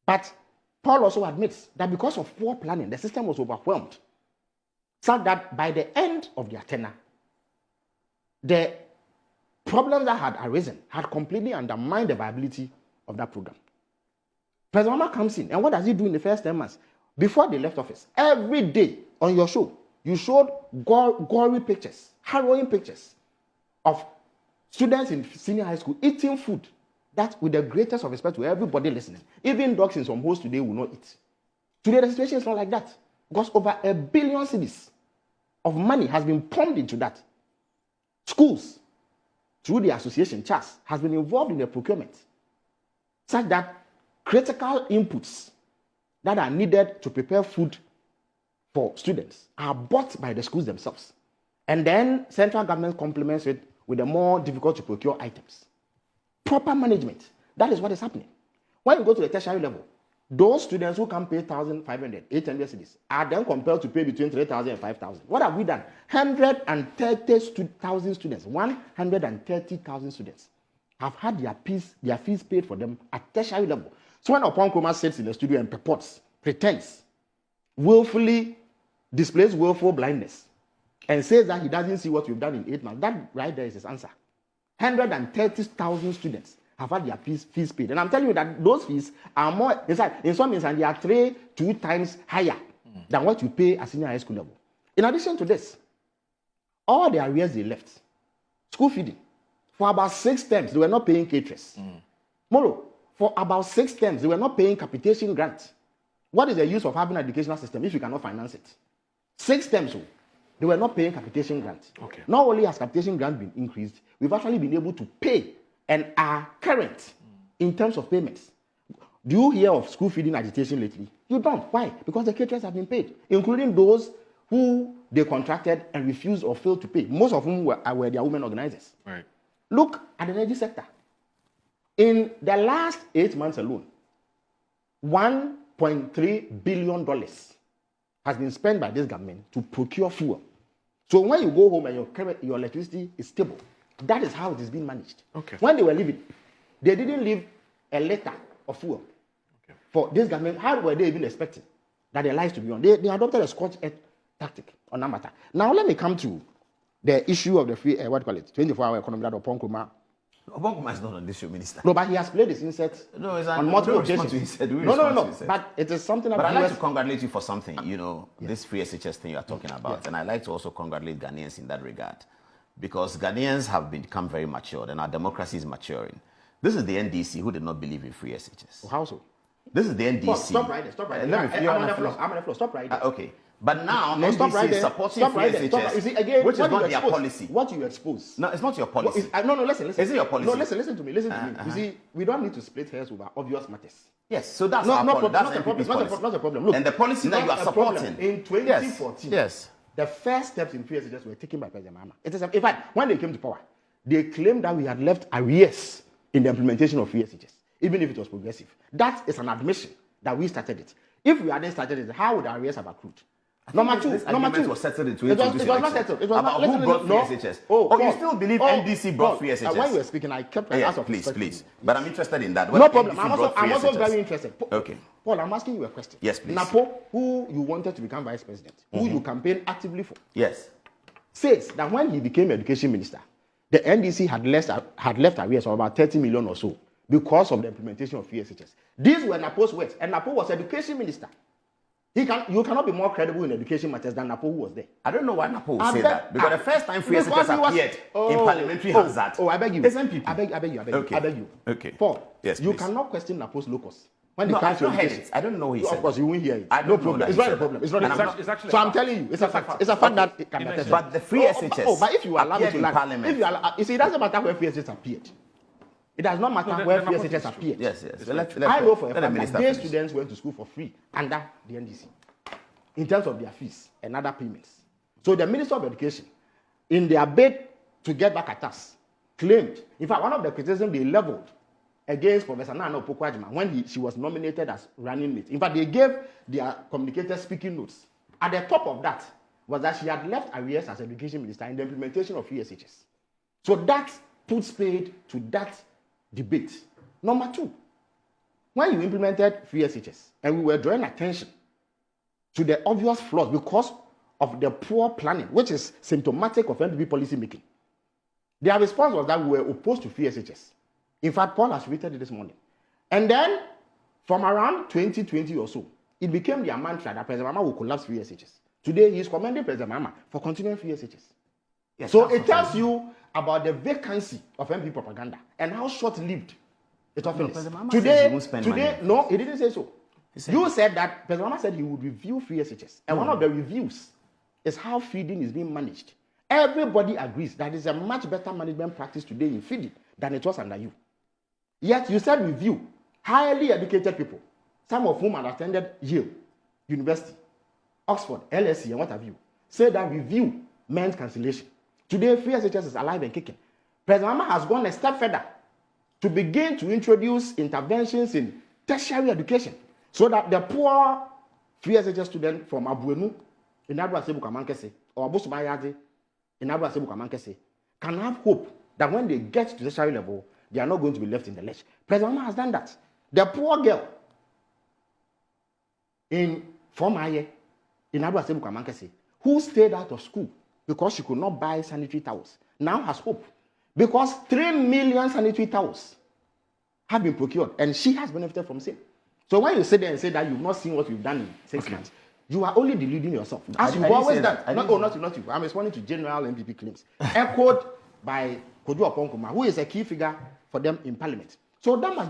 But Paul also admits that because of poor planning, the system was overwhelmed, so that by the end of their tenure, the problems that had arisen had completely undermined the viability of that program. President Mama comes in, and what does he do in the first 10 months? Before they left office, every day on your show, you showed gory pictures, harrowing pictures of students in senior high school eating food that, with the greatest of respect to everybody listening, even dogs in some homes today will not eat. Today, the situation is not like that, because over 1 billion cedis of money has been pumped into that. Schools, through the association, CHAS, has been involved in the procurement, such that critical inputs that are needed to prepare food for students are bought by the schools themselves. And then central government complements it with the more difficult to procure items. Proper management. That is what is happening. When you go to the tertiary level, those students who can pay 1,500, 800 cedis are then compelled to pay between 3,000 and 5,000. What have we done? 130,000 students, 130,000 students have had their fees paid for them at tertiary level. So when Oponkroma sits in the studio and purports, pretends, willfully displays willful blindness, and says that he doesn't see what we've done in 8 months, that right there is his answer. 130,000 students have had their fees paid. And I'm telling you that those fees are more, in some instances, they are 2 times higher than what you pay at senior high school level. In addition to this, all the arrears they left, school feeding, for about 6 terms, they were not paying caterers. Moro, for about 6 terms, they were not paying capitation grant. What is the use of having an educational system if you cannot finance it? 6 terms, they were not paying capitation grant. Okay. Not only has capitation grant been increased, we've actually been able to pay and are current in terms of payments. Do you hear of school feeding agitation lately? You don't. Why? Because the caterers have been paid, including those who they contracted and refused or failed to pay, most of whom were their women organizers. Right. Look at the energy sector. In the last 8 months alone, $1.3 billion has been spent by this government to procure fuel. So when you go home and your electricity is stable, that is how it is being managed. Okay. When they were leaving, they didn't leave a liter of fuel. Okay. For this government, how were they even expecting that their lives to be on? They adopted a scorched earth tactic on that matter. Now let me come to the issue of the free, 24-hour economy that Oponkroma. Oponkroma is not on this show, Minister. No, but he has played his insect on multiple occasions. No. But it is something that. But I'd like to congratulate you for something, this free SHS thing you are talking about. And I'd like to also congratulate Ghanaians in that regard. Because Ghanaians have become very matured and our democracy is maturing. This is the NDC who did not believe in free SHS. How so? This is the NDC. Stop right there. I'm on the floor. Stop right there. Okay. But now NDC is supporting free SHS, which is not their policy. What you expose. No, it's not your policy. Listen. Is it your policy? No, listen to me. You see, we don't need to split hairs over obvious matters. Yes, so that's our policy. That's NPP's policy. Not a problem. Look, and the policy that you are supporting. In 2014, yes. The first steps in free SHS were taken by President Mahama. In fact, when they came to power, they claimed that we had left arrears in the implementation of free SHS, even if it was progressive. That is an admission that we started it. If we hadn't started it, how would the arrears have accrued? Number two, was settled in 2022. It was not settled. It was about not, who brought free SHS. You still believe NDC brought free SHS? When we were speaking, I kept asking. Please. But I'm interested in that. No problem. I'm also very interested. Okay. Paul, I'm asking you a question. Yes, please. Napo, who you wanted to become vice president, who you campaigned actively for, yes, says that when he became education minister, the NDC had left arrears of about 30 million or so because of the implementation of free SHS. These were Napo's words, and Napo was education minister. You cannot be more credible in education matters than Napo, who was there. I don't know why Napo would say that. Because the first time free SHS appeared in parliamentary hazard. I beg you. I beg you. Okay. Paul, yes, you please. cannot question Napo's locus. I've not heard it. I don't know what he said. Of course, you won't hear it. I don't know that. It's not a problem. It's not. It's actually so I'm telling you, it's a fact. It's a fact that it can be tested. But the free SHS. But if you allow me to in parliament, you see, it doesn't matter where free SHS appeared. It does not matter where free SHS appeared. Yes. I know for a fact that these students went to school for free under the NDC, in terms of their fees and other payments. So the Minister of Education, in their bid to get back at us, claimed, in fact, one of the criticisms they leveled against Professor Nana Opoku-Agyeman when she was nominated as running mate. In fact, they gave their communicators speaking notes. At the top of that was that she had left arrears as education minister in the implementation of free SHS. So that puts paid to that debate. Number two, when you implemented free SHS, and we were drawing attention to the obvious flaws because of the poor planning, which is symptomatic of NPP policy making, their response was that we were opposed to free SHS. In fact, Paul has tweeted it this morning. And then, from around 2020 or so, it became their mantra that President Mahama will collapse free SHS. Today, he is commending President Mahama for continuing free SHS. Yes, so it tells you about the vacancy of MP propaganda and how short-lived it often is. Today, no, he didn't say so. You said that President Mahama said he would review free SHS, and one of the reviews is how feeding is being managed. Everybody agrees that it's a much better management practice today in feeding than it was under you. Yet you said review highly educated people, some of whom had attended Yale University, Oxford, LSE, and what have you, say that review meant cancellation. Today, free SHS is alive and kicking. President Mahama has gone a step further to begin to introduce interventions in tertiary education so that the poor free SHS student from Abuenu in Adwa Sebu Kamankese or Abusumayade in Adwa Sebu Kamankese can have hope that when they get to tertiary level, they are not going to be left in the lurch. President Mahama has done that. The poor girl in Fomaye in Adwa Sebu Kamankese who stayed out of school because she could not buy sanitary towels now has hope because 3 million sanitary towels have been procured and she has benefited from same. So when you sit there and say that you've not seen what we've done in 6 months, you are only deluding yourself. As you've always done. Not you. I'm responding to general MPP claims echoed by Kojo Okonkoma, who is a key figure for them in parliament. So that must be